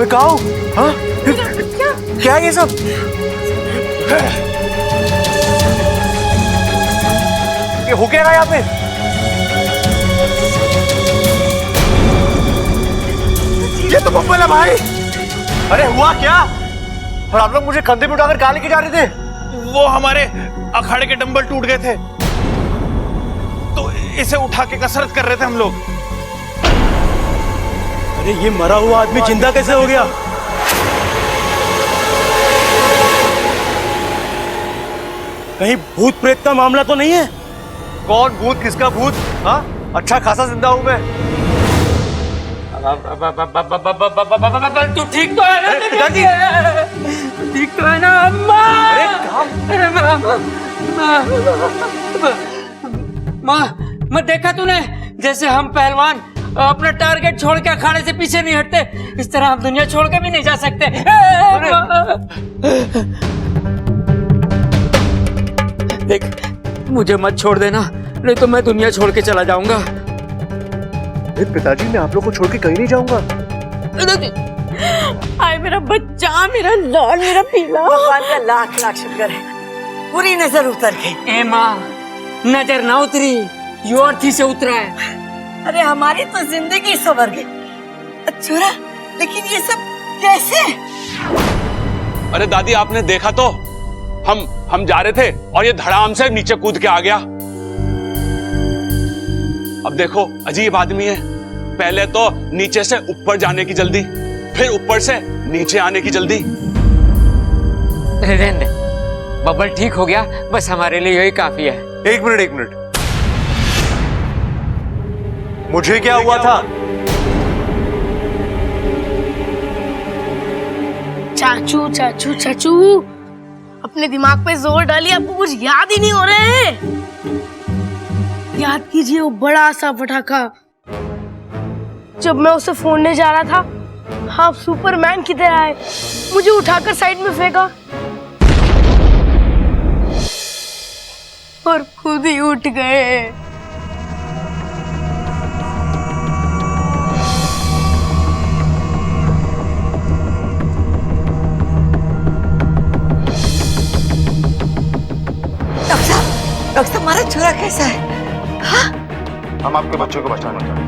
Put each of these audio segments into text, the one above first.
मैं कहाँ हूँ? हाँ? क्या है ये सब? ये हो क्या रहा है यहाँ पे? ये तो बब्बल है भाई। अरे हुआ क्या? और आप लोग मुझे कंधे पे उठाकर कहाँ लेके जा रहे थे? वो हमारे अखाड़े के डंबल टूट गए थे तो इसे उठा के कसरत कर रहे थे हम लोग। अरे ये मरा हुआ आदमी जिंदा कैसे हो गया? कहीं भूत प्रेत का मामला तो नहीं है? कौन भूत, किसका भूत? हाँ, अच्छा खासा जिंदा हूं मैं। तू ठीक तो है ना? पिताजी, ठीक तो है ना? अम्मा! अरे माँ, देखा तूने जैसे हम पहलवान अपना टारगेट छोड़ के अखाड़े से पीछे नहीं हटते, इस तरह हम दुनिया छोड़ के भी नहीं जा सकते। देख, मुझे मत छोड़ देना, नहीं तो मैं दुनिया छोड़ के चला जाऊंगा। पिताजी, मैं आप लोग को छोड़ के कहीं नहीं जाऊंगा। आए मेरा बच्चा, मेरा लाल, मेरा पीला। भगवान का लाख लाख शुक्र है, पूरी नजर उतर गई। ए माँ, नजर ना उतरी, यो अर्थी से उतरा है। अरे हमारी तो जिंदगी संवर गई। छोरा, लेकिन ये सब कैसे? अरे दादी, आपने देखा तो, हम जा रहे थे और ये धड़ाम से नीचे कूद के आ गया। अब देखो, अजीब आदमी है, पहले तो नीचे से ऊपर जाने की जल्दी, फिर ऊपर से नीचे आने की जल्दी। रहने दे, बबल ठीक हो गया, बस हमारे लिए यही काफी है। एक मिनट, मुझे क्या हुआ था? चाचू चाचू चाचू, अपने दिमाग पे जोर डालिए, आपको कुछ याद ही नहीं हो रहे हैं। याद कीजिए वो बड़ा सा पटाखा, जब मैं उसे फोड़ने जा रहा था, आप सुपरमैन की तरह आए, मुझे उठाकर साइड में फेंका और खुद ही उठ गए। डॉक्टर साहब, हमारा छोरा कैसा है? हाँ? हम आपके बच्चों को बचाना चाहते हैं।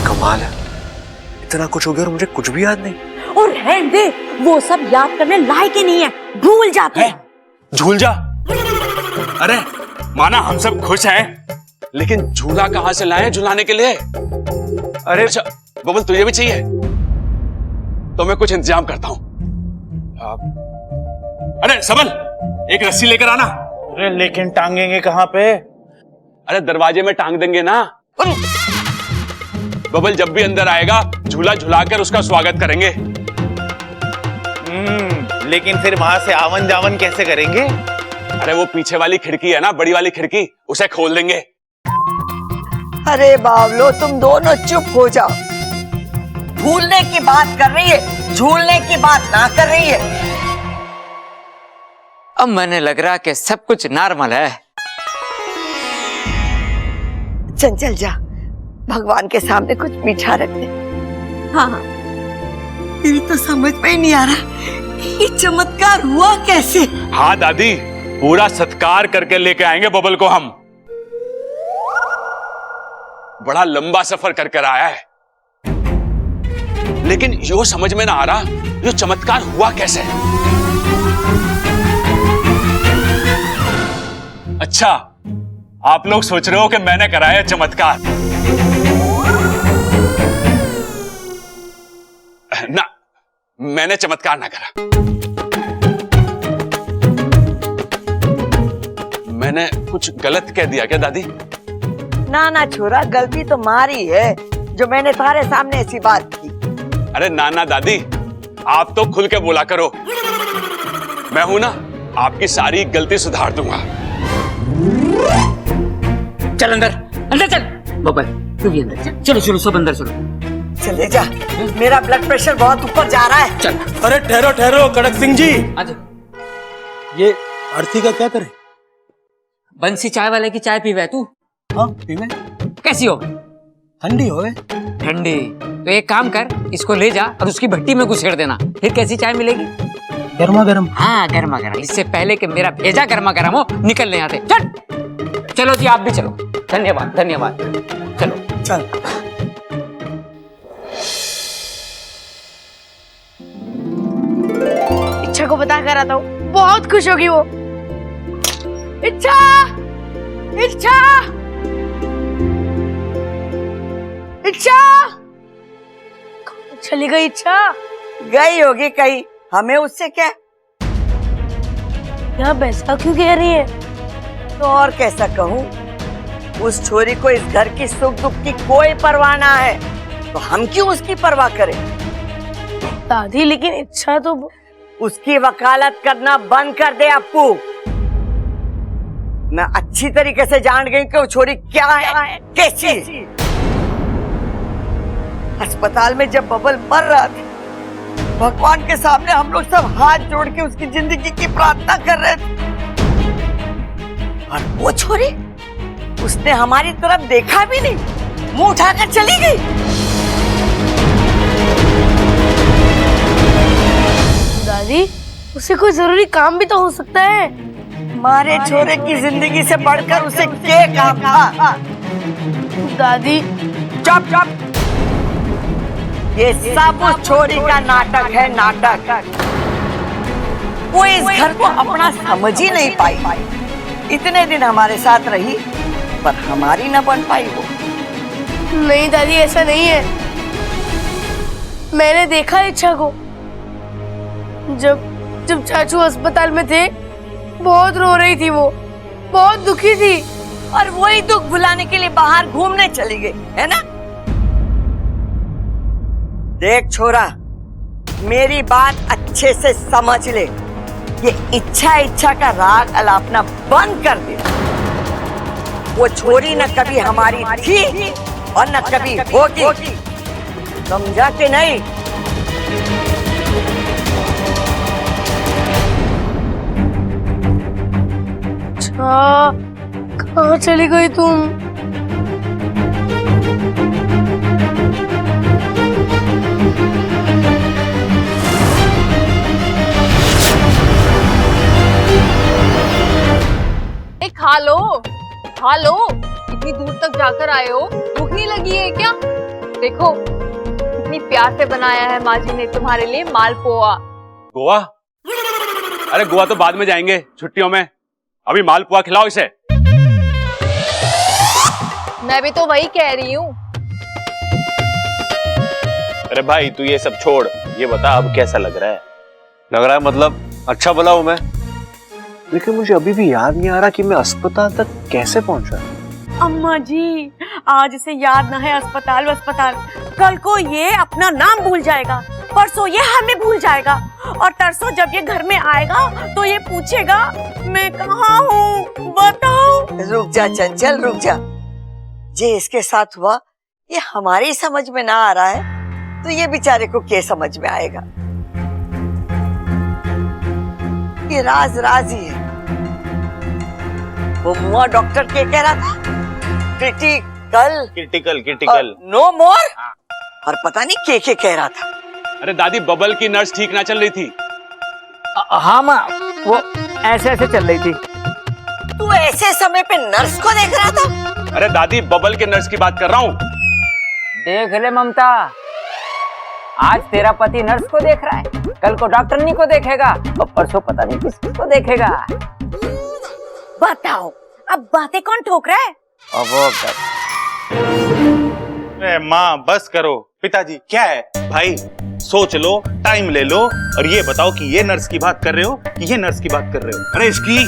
कमाल है, इतना कुछ हो गया और मुझे कुछ भी याद नहीं। और रहने दे, वो सब याद करने लायक ही नहीं है, भूल जाते हैं। झूल जा। अरे माना हम सब खुश हैं, लेकिन झूला कहां से लाए झुलाने के लिए? अरे अच्छा बबल, तुझे भी चाहिए तो मैं कुछ इंतजाम करता हूं। अरे सबल, एक रस्सी लेकर आना। अरे लेकिन टांगेंगे कहाँ पे? अरे दरवाजे में टांग देंगे ना। बबल जब भी अंदर आएगा, झूला झुलाकर उसका स्वागत करेंगे। लेकिन फिर वहां से आवन जावन कैसे करेंगे? अरे वो पीछे वाली खिड़की है ना, बड़ी वाली खिड़की, उसे खोल देंगे। अरे बावलो, तुम दोनों चुप हो जाओ। भूलने की बात कर रही है, झूलने की बात ना कर रही है। अब मैंने लग रहा कि सब कुछ नॉर्मल है। चंचल जा, भगवान के सामने कुछ मीठा रख दे। हाँ, मेरी तो समझ में ही नहीं आ रहा ये चमत्कार हुआ कैसे। हाँ दादी, पूरा सत्कार करके लेके आएंगे बबल को हम। बड़ा लंबा सफर कर कर आया है, लेकिन यो समझ में ना आ रहा यो चमत्कार हुआ कैसे। अच्छा, आप लोग सोच रहे हो कि मैंने कराया चमत्कार? ना, मैंने चमत्कार ना करा। मैंने कुछ गलत कह दिया क्या दादी? ना ना छोरा, गलती तो मारी है जो मैंने तुम्हारे सामने ऐसी बात की। अरे ना ना दादी, आप तो खुल के बोला करो, मैं हूं ना, आपकी सारी गलती सुधार दूंगा। चल अंदर, अंदर चल बबल, तू भी अंदर चल। चलो चलो सब अंदर चलो। चले जा, मेरा ब्लड प्रेशर बहुत ऊपर जा रहा है। चल अरे ठहरो ठहरो कड़क सिंह जी, आजा। ये आरती का क्या करे? बंसी चाय वाले की चाय पीवे तू? हाँ पीवे। कैसी हो? ठंडी होवे। ठंडी? तो एक काम कर, इसको ले जा और उसकी भट्टी में घुसेड़ देना, फिर कैसी चाय मिलेगी? गर्मा गर्म। हाँ गर्मा गर्म, इससे पहले कि मेरा भेजा गर्मा गर्म हो निकल ले यहाँ से। चल चलो जी आप भी चलो। धन्यवाद धन्यवाद। चलो चल। इच्छा को बता कर आता हूँ, बहुत खुश होगी वो। इच्छा, इच्छा, इच्छा, चली गई इच्छा। गई होगी कहीं, हमें उससे क्या? यह वैसा क्यों कह रही है? तो और कैसा कहूँ, उस छोरी को इस घर की सुख दुख की कोई परवाह ना है, तो हम क्यों उसकी परवाह करें? दादी लेकिन इच्छा तो उसकी वकालत करना बंद कर दे अप्पू। मैं अच्छी तरीके से जान गई कि वो छोरी क्या है, कैसी। अस्पताल में जब बबल मर रहा था, भगवान के सामने हम लोग सब हाथ जोड़ के उसकी जिंदगी की प्रार्थना कर रहे थे, और वो छोरी, उसने हमारी तरफ देखा भी नहीं, मुंह उठाकर चली गई। दादी उसे कोई जरूरी काम भी तो हो सकता है। हमारे छोरे की जिंदगी से बढ़कर उसे क्या काम था? दादी चुप चुप, ये सब उस छोरी का नाटक है, नाटक। वो इस घर को अपना समझ ही नहीं पाई। इतने दिन हमारे साथ रही, पर हमारी न बन पाई वो। नहीं दादी ऐसा नहीं है, मैंने देखा इच्छा को जब जब चाचू अस्पताल में थे, बहुत रो रही थी वो, बहुत दुखी थी। और वही दुख भुलाने के लिए बाहर घूमने चली गई, है ना? देख छोरा, मेरी बात अच्छे से समझ ले, ये इच्छा का राग अलापना बंद कर दे। वो छोरी न कभी हमारी थी और न कभी होगी, समझा कि नहीं? अच्छा, कहाँ चली गई तुम? खा लो, खा लो। इतनी दूर तक जाकर आए हो, भूख नहीं लगी है क्या? देखो कितनी प्यार से बनाया है माँ जी ने तुम्हारे लिए मालपुआ। गोवा? अरे गोवा तो बाद में जाएंगे छुट्टियों में, अभी मालपुआ खिलाओ इसे। मैं भी तो वही कह रही हूँ। अरे भाई तू ये सब छोड़, ये बता अब कैसा लग रहा है? लग रहा है मतलब अच्छा भला हूं मैं, लेकिन मुझे अभी भी याद नहीं आ रहा कि मैं अस्पताल तक कैसे पहुंचा। अम्मा जी, आज इसे याद ना है अस्पताल अस्पताल, कल को ये अपना नाम भूल जाएगा, परसों ये हमें भूल जाएगा, और तरसों जब ये घर में आएगा तो ये पूछेगा मैं कहाँ हूँ, बताओ। रुक जा चंचल, रुक जा। जे इसके साथ हुआ ये हमारी समझ में ना आ रहा है, तो ये बेचारे को क्या समझ में आएगा? ये राज राज ही है। वो मुआ डॉक्टर क्या कह रहा था? क्रिटिकल नो मोर, और पता नहीं क्या कह रहा था। अरे दादी, बबल की नर्स ठीक ना चल रही थी। हाँ माँ, वो ऐसे ऐसे चल रही थी। तू ऐसे समय पे नर्स को देख रहा था? अरे दादी, बबल के नर्स की बात कर रहा हूँ। देख ले ममता, आज तेरा पति नर्स को देख रहा है, कल को डॉक्टरनी को देखेगा, और परसों पता नहीं किसको देखेगा। बताओ अब बातें कौन ठोक रहा है? अरे माँ बस करो। पिताजी क्या है? भाई सोच लो, टाइम ले लो, और ये बताओ कि ये नर्स की बात कर रहे हो कि ये नर्स की बात कर रहे हो? अरे इसकी,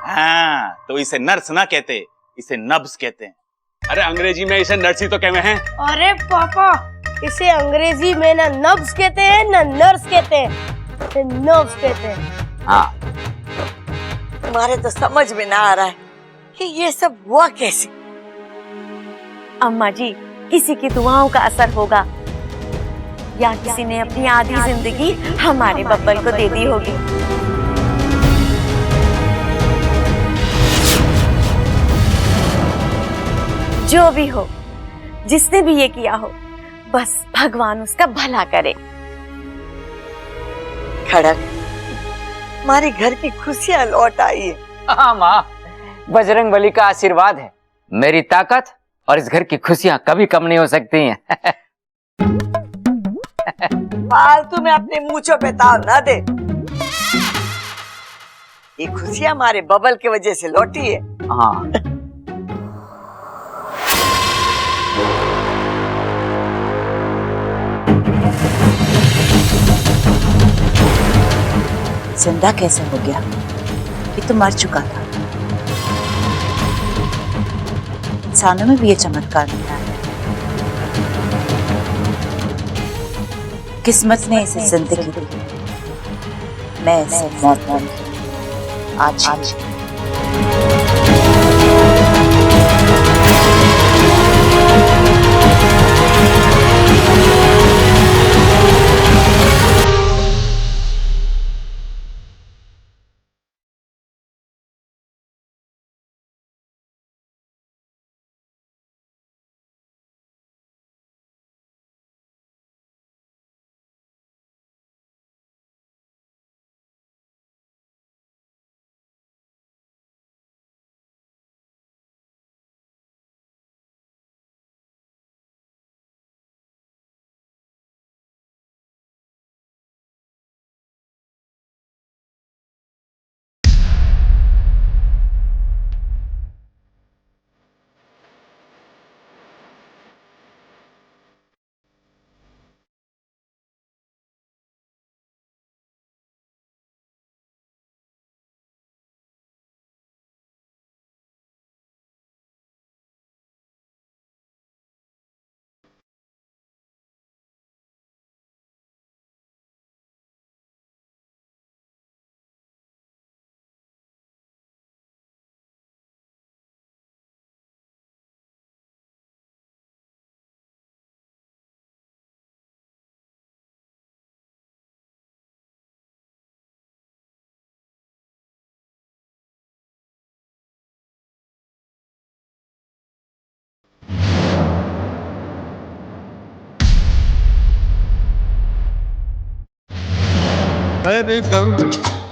हाँ तो इसे नर्स ना कहते, इसे नब्स कहते हैं। अरे अंग्रेजी में इसे नर्स ही तो कहते हैं। अरे पापा, इसे अंग्रेजी में ना नब्स कहते हैं ना नर्स कहते हैं, इसे नर्व्स कहते हैं। हाँ, तुम्हारे तो समझ में ना आ रहा है कि ये सब हुआ कैसे। अम्मा जी, किसी की दुआओं का असर होगा या किसी ने अपनी आधी जिंदगी हमारे बब्बल को दे दी होगी। जो भी हो, जिसने भी ये किया हो, बस भगवान उसका भला करे। खड़क, हमारे घर की खुशियां लौट आई है। हाँ माँ, बजरंगबली का आशीर्वाद है, मेरी ताकत और इस घर की खुशियां कभी कम नहीं हो सकती हैं। फालतू में अपने मूंछों पे ताव ना दे। ये खुशियां हमारे बबल की वजह से लौटी है। हाँ। जिंदा कैसे हो गया? ये तो मर चुका था। इंसानों में भी ये चमत्कार मिला है। किस्मत ने इसे जिंदगी दी, मैं इसे मौत दूंगी। आज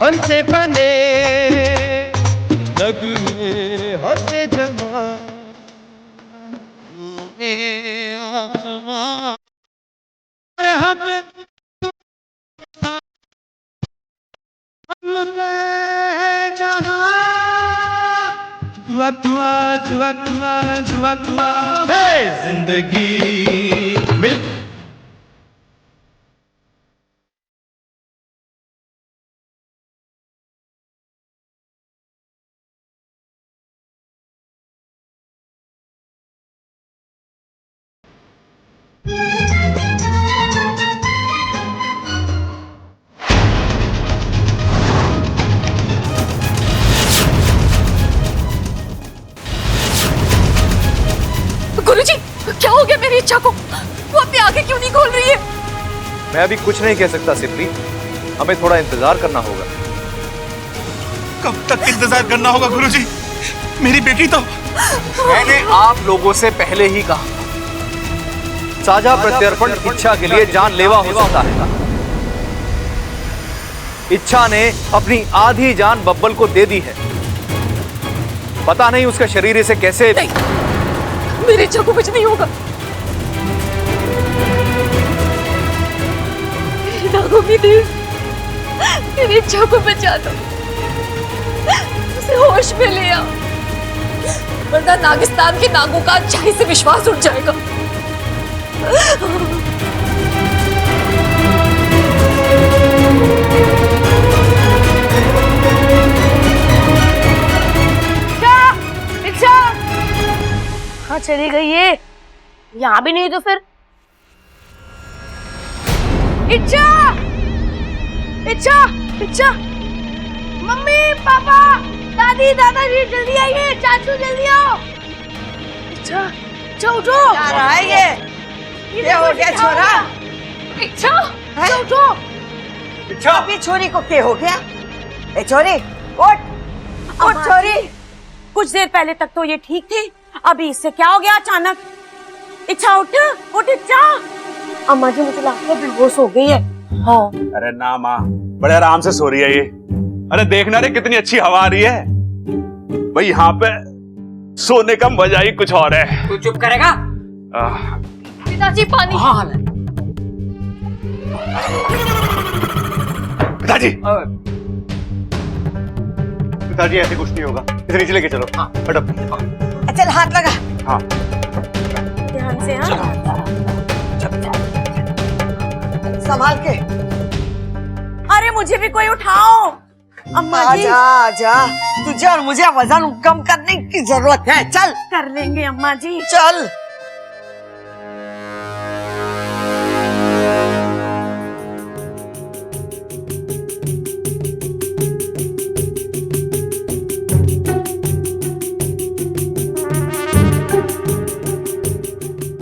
हमसे बने नगमे होते जमा जिंदगी मिल गुरुजी, क्या हो गया मेरी इच्छा को? वो अपने आगे क्यों नहीं खोल रही है? मैं अभी कुछ नहीं कह सकता सिप्री, हमें थोड़ा इंतजार करना होगा। कब तक इंतजार करना होगा गुरुजी? मेरी बेटी तो मैंने आप लोगों से पहले ही कहा, साझा प्रत्यर्पण इच्छा के लिए जानलेवा हो सकता है। इच्छा ने अपनी आधी जान बब्बल को दे दी है। पता नहीं उसका शरीर इसे कैसे। नहीं, मेरी इच्छा को कुछ नहीं होगा। नागों की देव, मेरी इच्छा को बचा दो, उसे होश में ले आओ, वरना नागिस्तान के नागों का अच्छाई से विश्वास उठ जाएगा। कहाँ चली गई ये? यहाँ भी नहीं तो फिर? इच्छा, इच्छा, इच्छा, मम्मी, पापा, दादी, दादाजी, जल्दी आइए, चाचू जल्दी आओ। इच्छा, इच्छा उठो। क्या रहा है ये हो गया छोरा? इच्छा उठो। अभी छोरी को क्या हो गया? ए छोरी उठ छोरी। कुछ देर पहले तक तो ये ठीक थी, अभी इससे क्या हो गया अचानक? इच्छा उठ इच्छा। अम्मा जी मुझे लगता है बेहोश हो गई है। हाँ। अरे ना माँ, बड़े आराम से सो रही है ये। अरे देखना रे कितनी अच्छी हवा आ रही है भाई, यहाँ पे सोने का मजा ही कुछ और है। तू चुप करेगा? पिताजी पानी। हाँ पिताजी पिताजी ऐसे कुछ नहीं होगा, इसे नीचे लेके चलो। हाँ फटक। चल हाथ लगा। हाँ ध्यान से। हाँ संभाल के। अरे मुझे भी कोई उठाओ। अम्मा जी आजा तुझे और मुझे वजन कम करने की जरूरत है। चल कर लेंगे अम्मा जी। चल।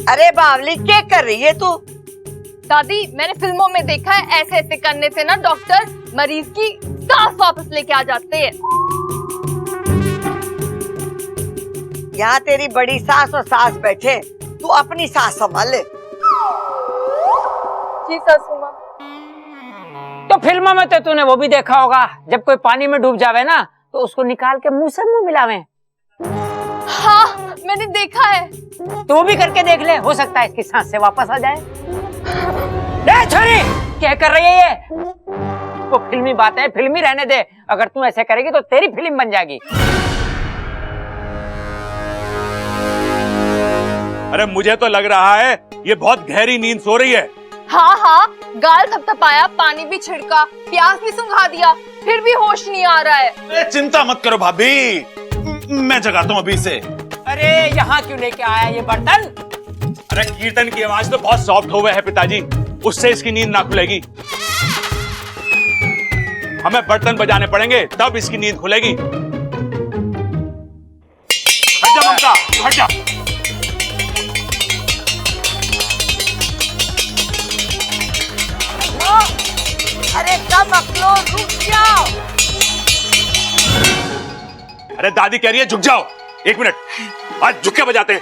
अरे बावली क्या कर रही है तू? दादी मैंने फिल्मों में देखा है ऐसे ऐसे करने से ना डॉक्टर मरीज की सांस वापस लेके आ जाते हैं। यहाँ तेरी बड़ी सास और सास बैठे, तू अपनी सास संभाल ले। जी सासू माँ। तो फिल्मों में तो तूने वो भी देखा होगा, जब कोई पानी में डूब जावे ना तो उसको निकाल के मुंह से मुंह मिलावे। हाँ मैंने देखा है। तू भी करके देख ले, हो सकता है इसकी सांस से वापस आ जाए। ले छोरी, क्या कर रही है ये? वो फिल्मी बात है, फिल्मी रहने दे। अगर तू ऐसे करेगी तो तेरी फिल्म बन जाएगी। अरे मुझे तो लग रहा है ये बहुत गहरी नींद सो रही है। हाँ गाल थपथपाया, पानी भी छिड़का, प्यास भी सुंघा दिया, फिर भी होश नहीं आ रहा है। अरे चिंता मत करो भाभी, मैं जगाता हूँ अभी से। अरे यहाँ क्यों लेके आया ये बर्तन? अरे कीर्तन की आवाज तो बहुत सॉफ्ट हो गए है पिताजी, उससे इसकी नींद ना खुलेगी। हमें बर्तन बजाने पड़ेंगे तब इसकी नींद खुलेगी। हट जा ममता, हट जा। अरे कम अकलो, रुक जाओ। अरे दादी कह रही है झुक जाओ। एक मिनट, आज झुक के बजाते हैं।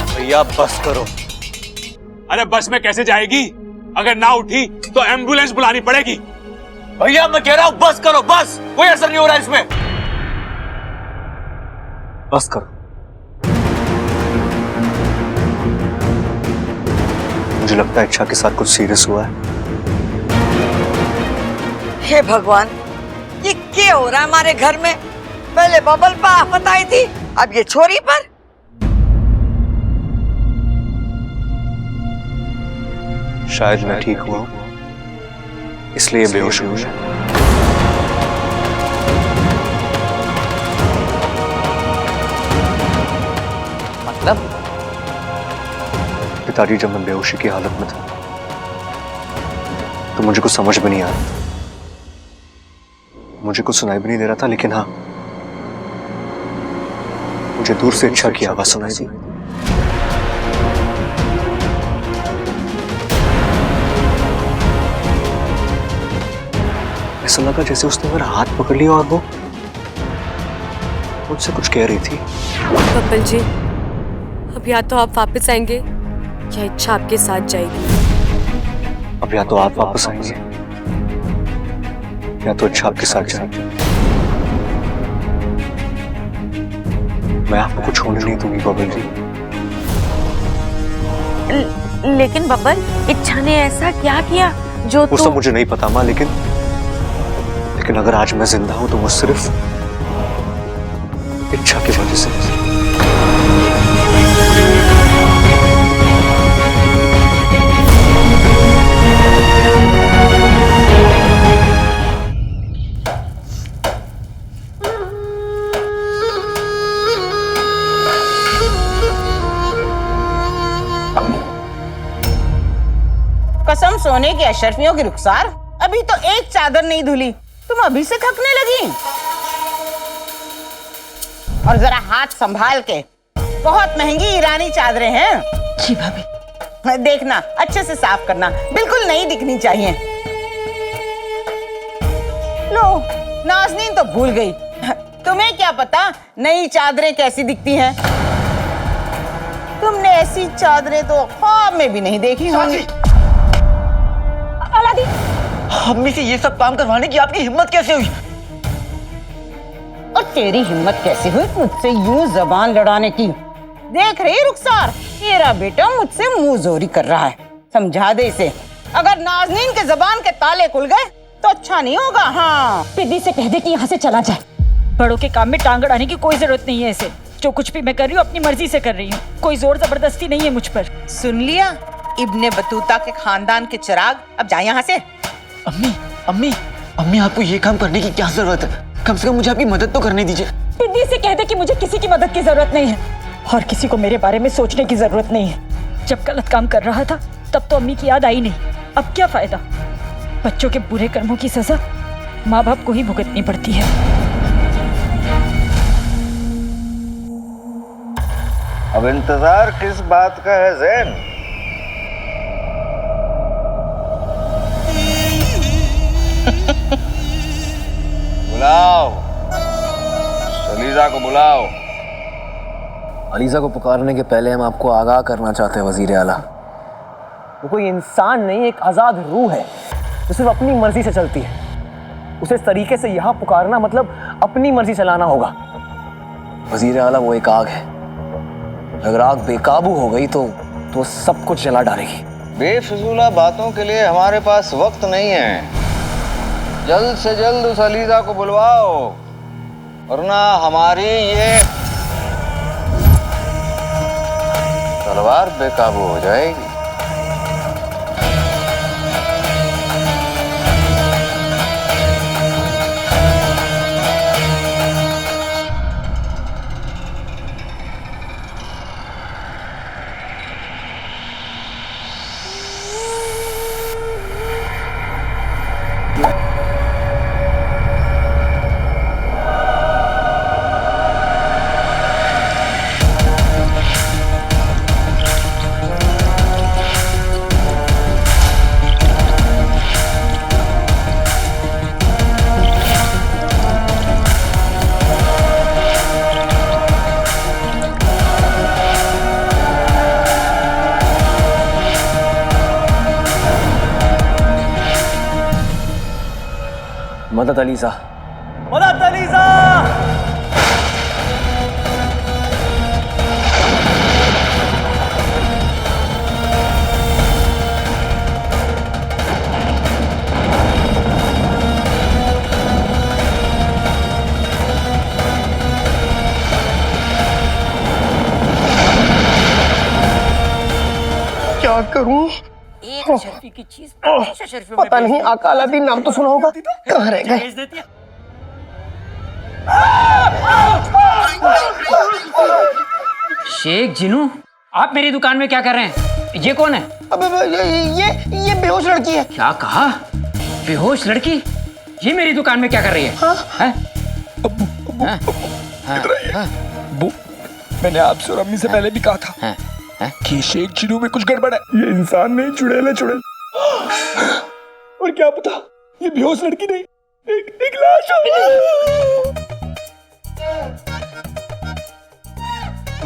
भैया बस करो। अरे बस में कैसे जाएगी? अगर ना उठी तो एम्बुलेंस बुलानी पड़ेगी। भैया मैं कह रहा हूं बस करो, बस। कोई असर नहीं हो रहा इसमें। बस करो। मुझे लगता है इच्छा के साथ कुछ सीरियस हुआ है। हे भगवान, ये क्या हो रहा है हमारे घर में? पहले बबल पर आफत आई थी, अब ये छोरी पर। शायद मैं ठीक हुआ इसलिए बेहोश हुआ। मतलब? पिताजी जब मैं बेहोशी की हालत में था तो मुझे कुछ समझ भी नहीं आ रहा था, मुझे कुछ सुनाई भी नहीं दे रहा था, लेकिन हाँ मुझे दूर से इच्छा की आवाज सुनाई दी। ऐसा लगा जैसे उसने मेरा हाथ पकड़ लिया और वो मुझसे कुछ कह रही थी। कपिल जी, अब या तो आप वापस आएंगे या इच्छा आपके साथ जाएगी। अब या तो आप वापस आएंगे या तो इच्छा आपके साथ जाएगी। मैं आपको कुछ होने नहीं दूंगी बबल जी। लेकिन बबल, इच्छा ने ऐसा क्या किया जो वो सब मुझे नहीं पता माँ, लेकिन अगर आज मैं जिंदा हूं तो वो सिर्फ इच्छा की वजह से। कसम सोने की अशरफियों की रुखसार, अभी तो एक चादर नहीं धुली, तुम अभी से थकने लगी। और जरा हाथ संभाल के, बहुत महंगी ईरानी चादरें हैं। जी भाभी। देखना, अच्छे से साफ करना, बिल्कुल नई दिखनी चाहिए। लो, नाज़नीन तो भूल गई। तुम्हें क्या पता नई चादरें कैसी दिखती हैं? तुमने ऐसी चादरें तो ख्वाब में भी नहीं देखी होंगी। अलादीन, अम्मी से ये सब काम करवाने की आपकी हिम्मत कैसे हुई? और तेरी हिम्मत कैसे हुई मुझसे यूं जबान लड़ाने की? देख रही रुखसार, तेरा बेटा मुझसे मुंह जोरी कर रहा है। समझा दे इसे, अगर नाज़नीन के जबान के ताले खुल गए तो अच्छा नहीं होगा। हाँ, पिद्दी से कह दे कि यहाँ से चला जाए। बड़ों के काम में टांग अड़ाने की कोई जरूरत नहीं है इसे। जो कुछ भी मैं कर रही हूँ अपनी मर्जी से कर रही हूँ, कोई जोर जबरदस्ती नहीं है मुझ पर। सुन लिया इब्ने बतूता के खानदान के चिराग, अब जा यहाँ से। अम्मी अम्मी अम्मी, आपको ये काम करने की क्या जरूरत है? कम से कम मुझे आपकी मदद तो करने दीजिए। पिद्दी से कह दे कि मुझे किसी की मदद की जरूरत नहीं है और किसी को मेरे बारे में सोचने की जरूरत नहीं है। जब गलत काम कर रहा था तब तो अम्मी की याद आई नहीं, अब क्या फायदा? बच्चों के बुरे कर्मों की सजा माँ बाप को ही भुगतनी पड़ती है। अब इंतजार किस बात का है ज़ैन? बुलाओ, सलीजा को बुलाओ। अलीजा को पुकारने के पहले हम आपको आगाह करना चाहते हैं वजीर आला, वो कोई इंसान नहीं, एक आज़ाद रूह है जो सिर्फ अपनी मर्जी से चलती है। उसे इस तरीके से यहाँ पुकारना मतलब अपनी मर्जी चलाना होगा। वजीर आला वो एक आग है, अगर आग बेकाबू हो गई तो सब कुछ जला डालेगी। बेफिजूला बातों के लिए हमारे पास वक्त नहीं है। जल्द से जल्द उस अलीजा को बुलवाओ, वरना हमारी ये तलवार बेकाबू हो जाएगी। मदद अलीजा, मदद अलीजा! क्या करूं? एक शर्फी की चीज पता नहीं, आका अलादीन नाम तो सुना होगा, कहाँ रह गए? शेख जिनू, आप मेरी दुकान में क्या कर रहे हैं? ये कौन है? अब ये बेहोश लड़की है। क्या कहा? बेहोश लड़की? ये मेरी दुकान में क्या कर रही है? हाँ? अब्बू, मैंने आपसे और अम्मी से पहले भी कहा था कि शेख जिनू में कुछ गड़बड़ है। ये इंसान नहीं, चुड़ैल है, चुड़ैल। और क्या पता ये बेहोश लड़की नहीं, एक लाश है।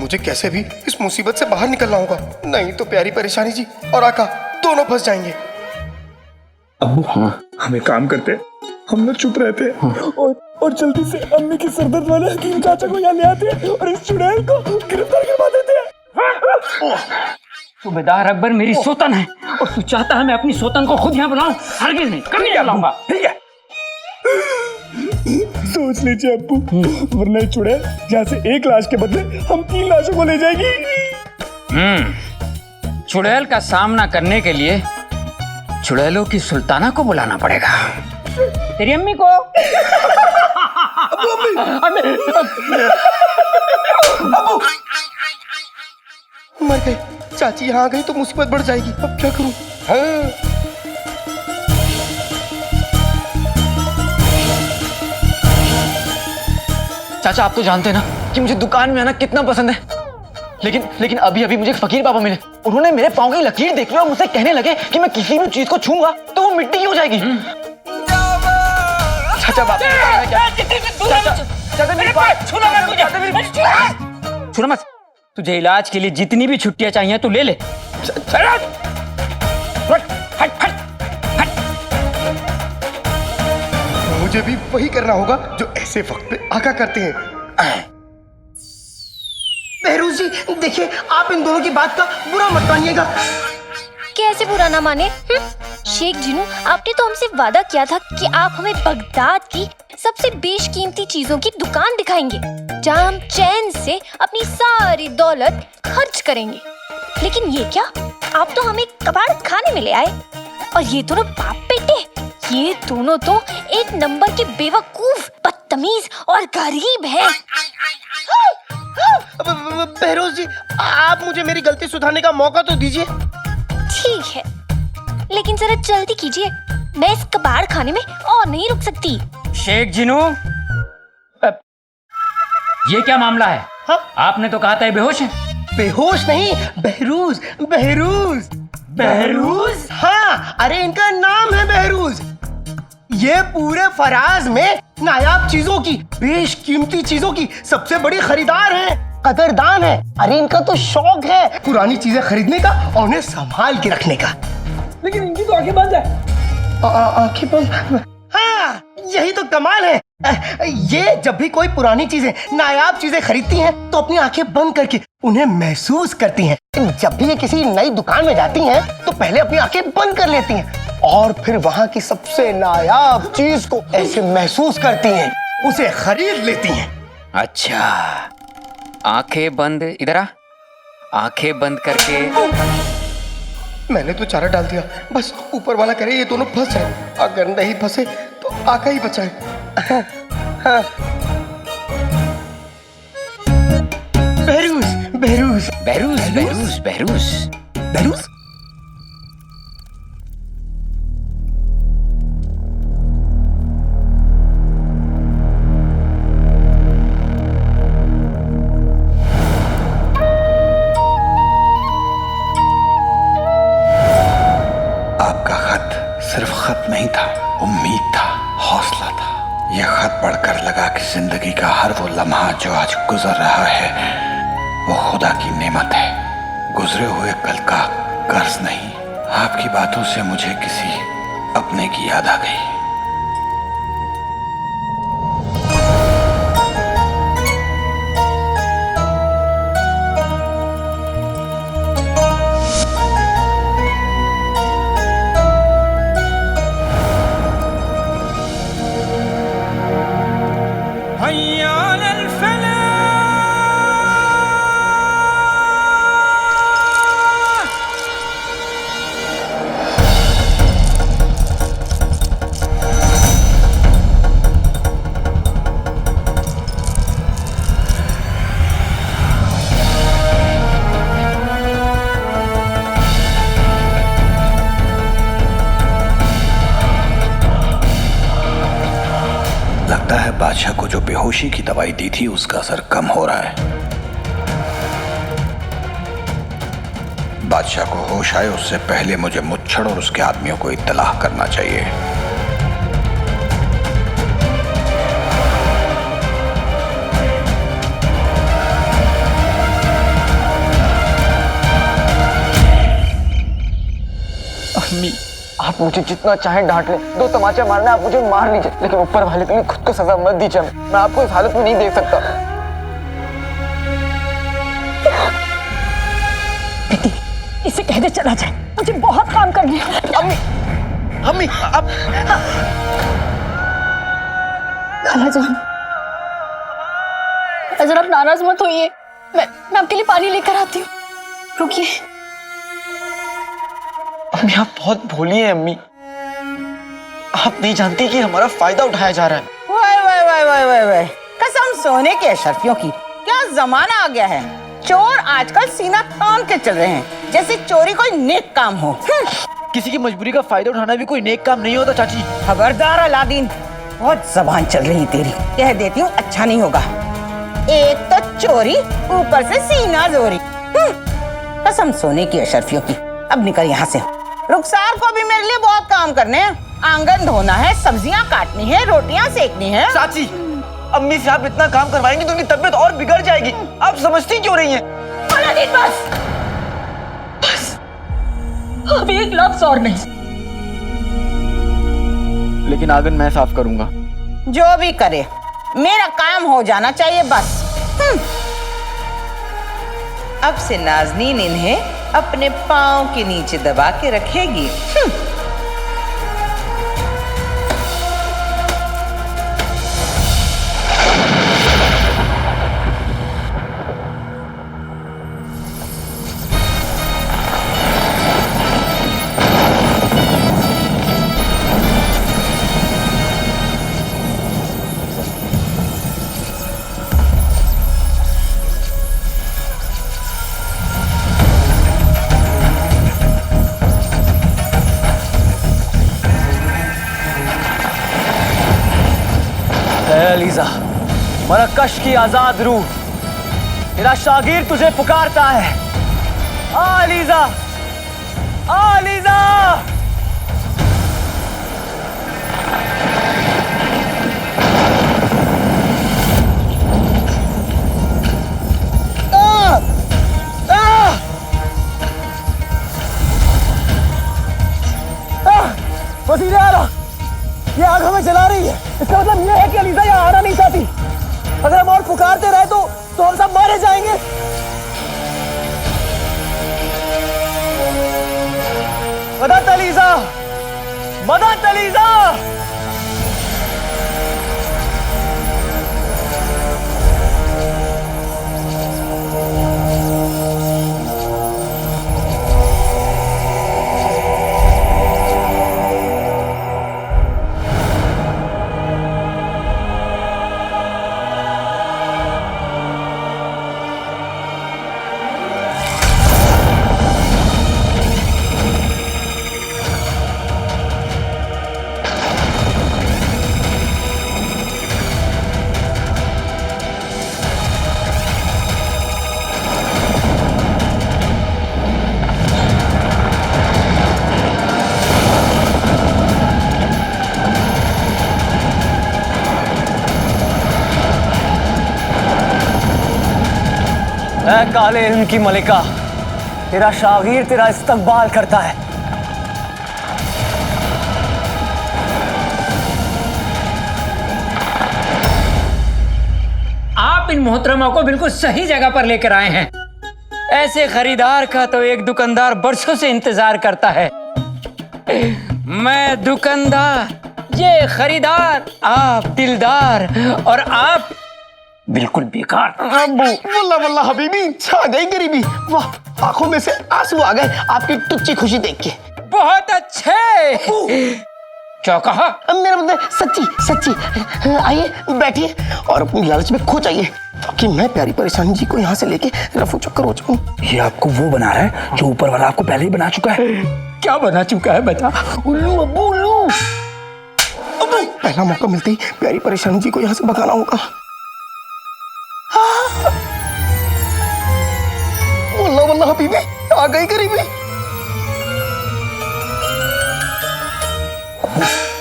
मुझे कैसे भी इस मुसीबत से बाहर निकलना होगा, नहीं तो प्यारी परेशानी जी और आका दोनों फंस जाएंगे। अब्बू, हम एक काम करते, हम लोग चुप रहते और जल्दी से अम्मी की सरदर्द वाले हकीम चाचा को यहाँ ले आते और इस चुड़ैल को गिरफ्तार करवा देते हैं। सूबेदार अकबर मेरी सोतन है और तू चाहता है मैं अपनी सोतन को खुद यहाँ बुलाऊं? हरगिज़ नहीं, कभी नहीं बुलाऊंगा। ठीक है, सोच लीजिए अब्बू, वरना ये चुड़ैल यहाँ से एक लाश के बदले हम 3 लाशों को ले जाएगी। चुड़ैल का सामना करने के लिए चुड़ैलों की सुल्ताना को बुलाना पड़ेगा। तेरी अम्मी को। मर गई चाची, यहाँ आ गई तो मुसीबत बढ़ जाएगी। अब क्या करूं? चाचा, आप तो जानते हैं ना कि मुझे दुकान में आना कितना पसंद है, लेकिन अभी अभी मुझे फकीर बाबा मिले। उन्होंने मेरे पाँव की लकीर देख ली और मुझसे कहने लगे कि मैं किसी भी चीज को छूंगा तो वो मिट्टी की हो जाएगी। चाचा बाबा छूना मत। तुझे इलाज के लिए जितनी भी छुट्टियां चाहिए तू ले ले। मुझे भी वही करना होगा जो ऐसे वक्त पे आका करते हैं। बहरूज जी देखिए, आप इन दोनों की बात का बुरा मत मानिएगा। कैसे बुरा ना माने? शेख जिनू, आपने तो हमसे वादा किया था कि आप हमें बगदाद की सबसे बेशकीमती चीजों की दुकान दिखाएंगे, जहां हम चैन से अपनी सारी दौलत खर्च करेंगे। लेकिन ये क्या, आप तो हमें कबाड़ खाने में ले आए। और ये दोनों बाप बेटे, ये दोनों तो एक नंबर के बेवकूफ, बदतमीज और गरीब हैं। बहरूज जी, आप मुझे मेरी गलती सुधारने का मौका तो दीजिए। ठीक है, लेकिन जरा जल्दी कीजिए, मैं इस कबाड़ खाने में और नहीं रुक सकती। शेख जिनू, ये क्या मामला है? हाँ? आपने तो कहा था ये बेहोश है। बेहोश नहीं, बहरूज बहरूज बहरूज? हाँ, अरे इनका नाम है बहरूज। ये पूरे फराज में नायाब चीजों की, बेशकीमती चीजों की सबसे बड़ी खरीदार है, कदरदान है। अरे इनका तो शौक है पुरानी चीजें खरीदने का और उन्हें संभाल के रखने का। लेकिन इनकी तो आंखें बंद है। आंखें बंद? हाँ, यही तो कमाल है। ये जब भी कोई पुरानी चीजें, नायाब चीजें खरीदती हैं तो अपनी आंखें बंद करके उन्हें महसूस करती हैं। जब भी ये किसी नई दुकान में जाती हैं तो पहले अपनी आंखें बंद कर लेती हैं और फिर वहां की सबसे नायाब चीज को ऐसे महसूस करती हैं, उसे खरीद लेती हैं। अच्छा, आंखें बंद, इधर आ। आंखें बंद करके मैंने तो चारा डाल दिया, बस ऊपर वाला करे ये दोनों फंस जाए। अगर नहीं फंसे तो आका ही बचाए। Behrouz Behrouz Behrouz Behrouz Behrouz Behrouz. आपका खत सिर्फ खत नहीं था, उम्मीद था, हौसला था। यह खत पढ़कर लगा कि जिंदगी का हर वो लम्हा जो आज गुजर रहा है वो खुदा की नेमत है, गुजरे हुए कल का कर्ज नहीं। आपकी बातों से मुझे किसी अपने की याद आ गई। लगता है बादशाह को जो बेहोशी की दवाई दी थी उसका असर कम हो रहा है। बादशाह को होश आए उससे पहले मुझे मुच्छड़ और उसके आदमियों को इत्तलाह करना चाहिए। अम्मी, आप मुझे जितना चाहे डांट ले, दो तमाचा मारना आप मुझे मार लीजिए, लेकिन ऊपर वाले के लिए खुद को सजा मत दीजिए। मैं आपको इस हालत में नहीं देख सकता। बेटी, इसे कह दे चला जाए, मुझे बहुत काम करने हैं। अम्मी, अम्मी, अब खालाजान, जरा आप नाराज मत होइए, मैं आपके लिए पानी लेकर आती हूँ। रुकिए। अम्मी, आप बहुत भोली हैं अम्मी। आप नहीं जानती कि हमारा फायदा उठाया जा रहा है। वाह वाह वाह वाह वाह वाह, कसम सोने के अशरफियों की, क्या जमाना आ गया है। चोर आजकल सीना तान के चल रहे हैं, जैसे चोरी कोई नेक काम हो। किसी की मजबूरी का फायदा उठाना भी कोई नेक काम नहीं होता चाची। खबरदार अलादीन, बहुत जबान चल रही तेरी, कह देती हूँ अच्छा नहीं होगा। एक तो चोरी, ऊपर से सीना जोरी। कसम सोने की अशरफियों की। अब निकल यहाँ से। रुखसार को भी मेरे लिए बहुत काम करने हैं। आंगन धोना है, सब्जियां काटनी है, रोटियां सेकनी है। चाची, अम्मी से आप इतना काम करवाएंगे तो उनकी तबीयत और बिगड़ जाएगी। आप समझती क्यों नहीं है? अलादीन बस, अब एक लफ्ज और नहीं। लेकिन आंगन मैं साफ करूंगा। जो भी करे, मेरा काम हो जाना चाहिए बस। अब से नाज़नीन इन्हें अपने पाँव के नीचे दबा के रखेगी। अलीजा, मरकश की आजाद रूह, तेरा शागिर तुझे पुकारता है। ELISA, ELISA. वज़ीर आला, ये आग हमें जला रही है। इसका मतलब ये है कि अलीजा यहाँ आना नहीं चाहती। अगर हम और पुकारते रहे तो हम सब मारे जाएंगे। मदद अलीजा, मदद अलीजा। काले इल्म की मलिका, तेरा शागिर तेरा इस्तकबाल करता है। आप इन मोहतरमा को बिल्कुल सही जगह पर लेकर आए हैं। ऐसे खरीदार का तो एक दुकानदार बरसों से इंतजार करता है। मैं दुकानदार, ये खरीदार, आप दिलदार और आप बिल्कुल बेकार। अब्बू, वल्ला वल्ला हबीबी, छा गई गरीबी। वाह, आंखों में से आंसू आ गए आपकी टुच्ची खुशी देख के। बहुत अच्छे। क्या कहा? मेरा मतलब सच्ची सच्ची। आइए बैठिए और अपनी लालच में खो जाइए कि मैं प्यारी परेशानी जी को यहाँ से लेके रफू चक्कर हो जाऊं। ये आपको वो बना रहा है जो ऊपर वाला आपको पहले ही बना चुका है। क्या बना चुका है बता? उल्लू अब्बू, उल्लू। अब्बू, पहला मौका मिलते ही प्यारी परेशानी जी को यहाँ से भगाना होगा। वल्ला वल्ला हबीबी, आ गई गरीबी।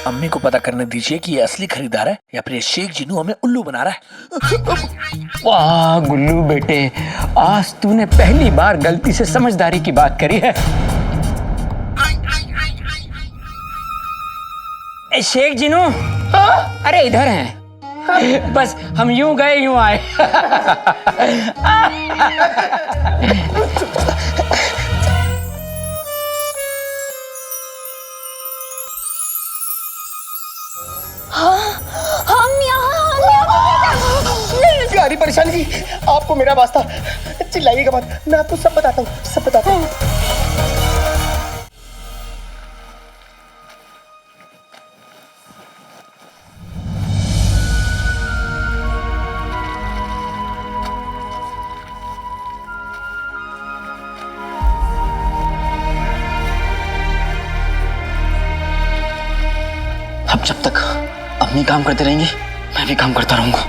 अम्मी को पता करने दीजिए कि ये असली खरीदार है या फिर ये शेख जिन्नू हमें उल्लू बना रहा है। वाह गुल्लू बेटे, आज तूने पहली बार गलती से समझदारी की बात करी है। ए शेख जिन्नू, अरे इधर हैं। बस हम यूं गए यूं आए। प्यारी परेशानी जी, आपको मेरा वास्ता, चिल्लाइएगा मत, मैं आपको सब बताता हूँ, सब बताता हूँ। अब जब तक अम्मी काम करते रहेंगी, मैं भी काम करता रहूंगा।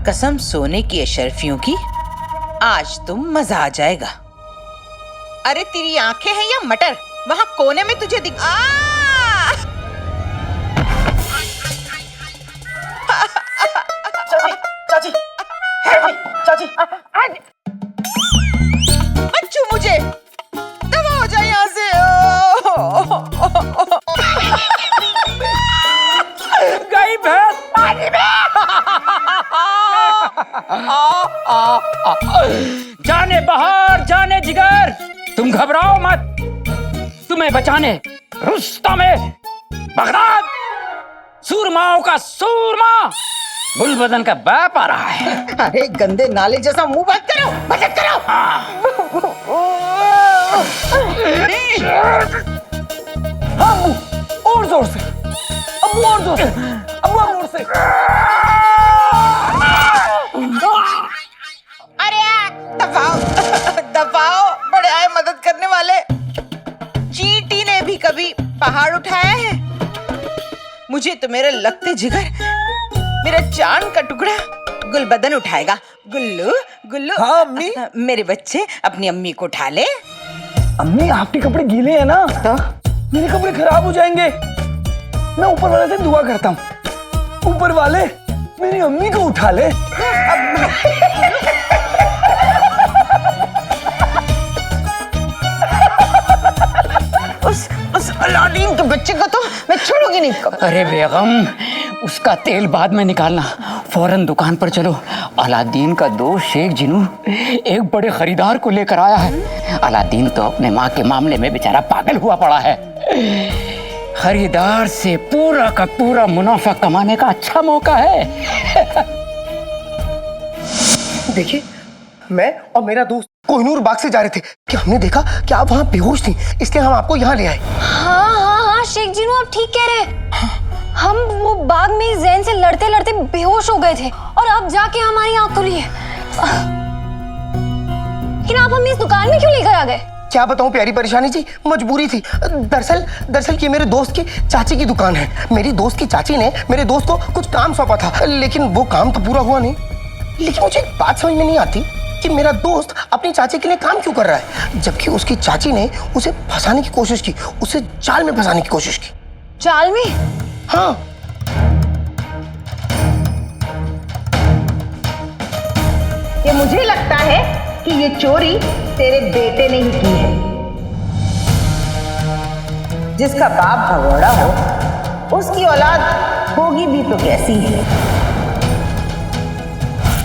कसम सोने की अशरफियों की, आज तुम मजा आ जाएगा। अरे तेरी आंखें हैं या मटर? वहां कोने में तुझे दिख चाची, चाची, मत छू मुझे, दबा हो जाए यहाँ से। गई भैंस पानी में। जाने बहार, जाने जिगर, तुम घबराओ मत। तुम्हें बचाने रुस्तम है, बगदाद, सूरमाओं का सूरमा, गुलबदन का बाप आ रहा है। अरे गंदे नाले जैसा मुंह बंद करो, बचत करो। अबू और जोर से, अबू और जोर से, अबू और से। अरे दबाओ दबाओ, बड़े आए मदद करने वाले। चींटी ने भी कभी पहाड़ उठाया है? मुझे तो मेरे लगते जिगर, मेरा चांद का टुकड़ा गुलबदन उठाएगा। गुल्लू गुल्लू। हाँ अम्मी। मेरे बच्चे अपनी अम्मी को उठा ले। अम्मी आपके कपड़े गीले हैं ना, तो मेरे कपड़े खराब हो जाएंगे। मैं ऊपर वाले से दुआ करता हूँ, ऊपर वाले मेरी अम्मी को उठा ले। उस अलादीन के बच्चे को तो मैं छोड़ूंगी नहीं। अरे बेगम, उसका तेल बाद में निकालना, फौरन दुकान पर चलो। अलादीन का दोस्त शेख जिनू एक बड़े खरीदार को लेकर आया है। अलादीन तो अपने माँ के मामले में बेचारा पागल हुआ पड़ा है। खरीदार से पूरा का पूरा मुनाफा कमाने का अच्छा मौका है। देखिए, मैं और मेरा दोस्त कोहिनूर बाग से जा रहे थे कि हमने देखा कि आप वहाँ बेहोश थी, इसलिए हम आपको यहाँ ले आए। हाँ हाँ हाँ शेख जिनू, आप ठीक कह रहे हैं। हम वो बाग में जैन से लड़ते लड़ते बेहोश हो गए थे और अब जाके हमारी आँख खुली है। लेकिन आप हमें इस दुकान में क्यों लेकर आ गए? क्या बताऊं प्यारी परेशानी जी, मजबूरी थी। दरअसल ये मेरे दोस्त की चाची की दुकान है। मेरी दोस्त की चाची ने मेरे दोस्त को कुछ काम सौंपा था, लेकिन वो काम तो पूरा हुआ नहीं। लेकिन मुझे एक बात समझ में नहीं आती कि मेरा दोस्त अपनी चाची के लिए काम क्यों कर रहा है, जबकि उसकी चाची ने उसे फंसाने की कोशिश की, उसे जाल में फंसाने की कोशिश की। जाल में? हाँ। ये मुझे लगता है कि ये चोरी तेरे बेटे ने ही की है। जिसका बाप भगोड़ा हो, उसकी औलाद होगी भी तो कैसी है।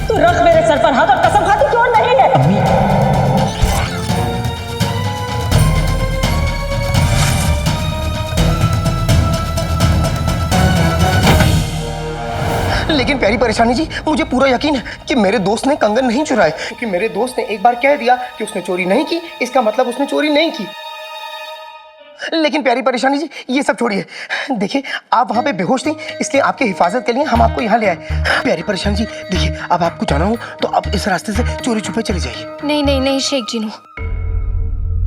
तू रख मेरे सर पर हाथ और कसम खा, तू चोर नहीं है। लेकिन प्यारी परेशानी जी, मुझे पूरा यकीन है कि मेरे दोस्त ने कंगन नहीं चुराए, क्योंकि मेरे दोस्त ने एक बार कह दिया कि उसने चोरी नहीं की, इसका मतलब उसने चोरी नहीं की। लेकिन प्यारी परेशानी जी, ये सब छोड़िए। देखिए, आप वहाँ पे बेहोश थी, इसलिए आपकी हिफाजत के लिए हम आपको यहाँ ले आए। प्यारी परेशानी जी, देखिए, अब आपको जाना हो तो आप इस रास्ते से चोरी छुपे चले जाइए। नहीं नहीं नहीं शेख जिनू,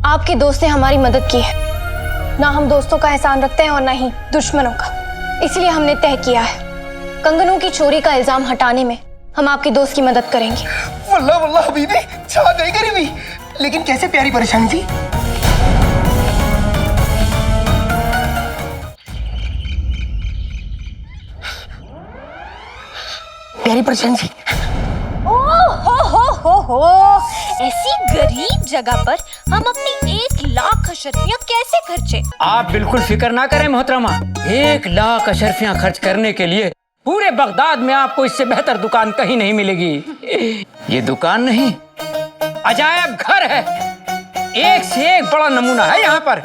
आपके दोस्त ने हमारी मदद की है। ना हम दोस्तों का एहसान रखते हैं और ना ही दुश्मनों का। इसलिए हमने तय किया है, कंगनों की चोरी का इल्जाम हटाने में हम आपके दोस्त की मदद करेंगे। वल्लाह वल्लाह हबीबी, छा गई गरीबी। लेकिन कैसे प्यारी परेशानी जी? प्यारी परेशानी जी, हो ऐसी गरीब जगह पर हम अपनी 1 लाख अशरफियां कैसे खर्चे? आप बिल्कुल फिक्र ना करें मोहतरमा, 1 लाख अशरफियां खर्च करने के लिए पूरे बगदाद में आपको इससे बेहतर दुकान कहीं नहीं मिलेगी। ये दुकान नहीं, अजायब घर है, एक से एक बड़ा नमूना है यहाँ पर।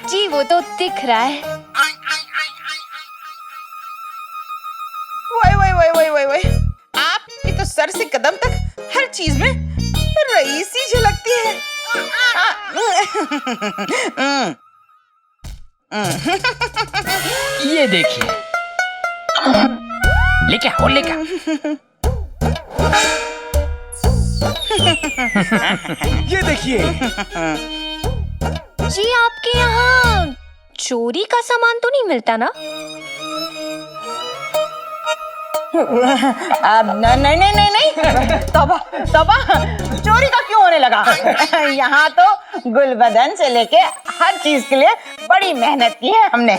जी वो तो दिख रहा है। वाई आपकी तो सर से कदम तक हर चीज में रईसी झलकती है। ये देखिए, लेके हो लेके। ये देखिए जी, आपके यहाँ चोरी का सामान तो नहीं मिलता ना? अब नहीं नहीं नहीं नहीं, तौबा तौबा, चोरी का क्यों होने लगा? यहाँ तो गुलबदन से लेके हर चीज के लिए बड़ी मेहनत की है हमने।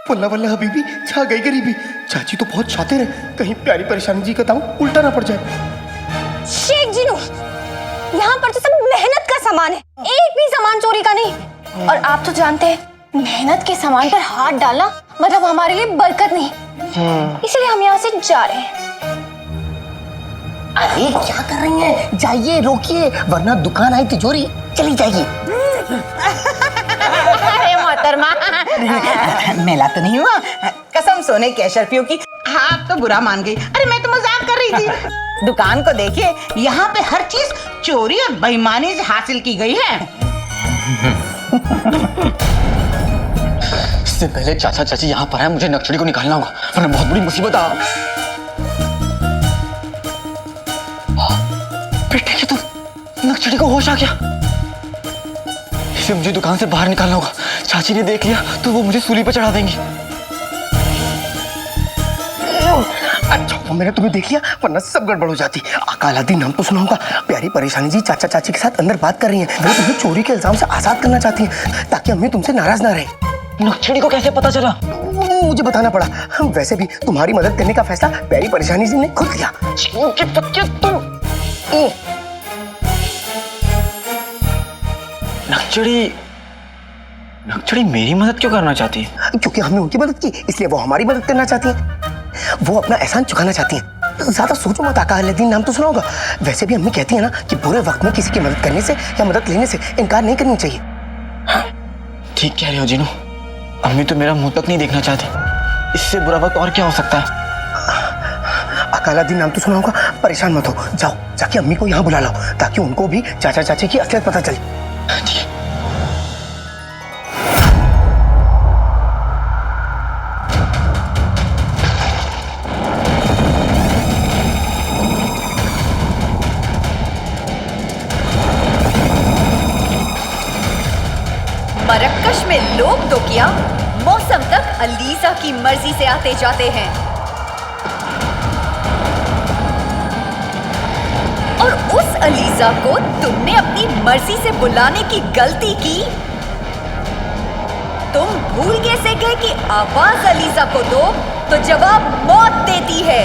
वल्ला वल्ला हबीबी, छा गई गरीबी। चाची तो बहुत शातिर है, कहीं प्यारी परेशानी जी का दांव उल्टा ना पड़ जाए। शेख जीनू, यहाँ पर तो सब मेहनत का सामान है, एक भी सामान चोरी का नहीं। और आप तो जानते हैं, मेहनत के सामान पर हाथ डालना मतलब हमारे लिए बरकत नहीं, इसलिए हम यहाँ से जा रहे हैं। अरे क्या कर रही हैं? जाइए, रोकिए, वरना दुकान आई तिजोरी चली जाएगी। अरे मोहतरमा, मेला तो नहीं हुआ, कसम सोने के अशरफियों की। आप तो बुरा मान गई। अरे मैं तो मजाक कर रही थी। दुकान को देखिए, यहाँ पे हर चीज चोरी और बेईमानी से हासिल की गई है। इससे पहले चाचा चाची यहाँ पर आए, मुझे नक्शड़ी को निकालना होगा, वरना बहुत बड़ी मुसीबत आ। बेटे की तो नक्शड़ी को होश आ गया। इसे मुझे दुकान से बाहर निकालना होगा। चाची ने देख लिया तो वो मुझे सूली पर चढ़ा देंगी। अच्छा वो मैंने तुम्हें देख लिया, वरना सब गड़बड़ हो जाती। आका अलादीन नाम तो सुना होगा। प्यारी परेशानी जी चाचा चाची के साथ अंदर बात कर रही हैं। वो तुम्हें चोरी के इल्जाम से आजाद करना चाहती हैं, ताकि अम्मी तुमसे नाराज ना रहे। नक्शड़ी को कैसे पता चला? मुझे बताना पड़ा। वैसे भी तुम्हारी मदद करने का फैसला प्यारी परेशानी जी ने खुद लिया। नक्शड़ी मेरी मदद क्यों करना चाहती है? क्योंकि हमने उनकी मदद की, इसलिए वो हमारी मदद करना चाहती हैं। वो अपना एहसान चुकाना चाहती हैं। ज्यादा सोचो मत, आका अलादीन नाम तो सुना होगा। वैसे भी अम्मी कहती है ना कि बुरे वक्त में किसी की मदद करने से या मदद लेने से इनकार नहीं करनी चाहिए। ठीक कह रहे हो जीनू, अम्मी तो मेरा मुंह तक नहीं देखना चाहती। इससे बुरा वक्त और क्या हो सकता है? आका अलादीन नाम तो सुना होगा। परेशान मत हो, जाओ जाके अम्मी को यहाँ बुला लाओ, ताकि उनको भी चाचा चाची की असलियत पता चले। मरक्कश में लोग तो क्या, मौसम तक अलीजा की मर्जी से आते जाते हैं। और उस अलीजा को तुमने अपनी मर्जी से बुलाने की गलती की। तुम भूल कैसे गए कि आवाज अलीजा को दो तो जवाब मौत देती है।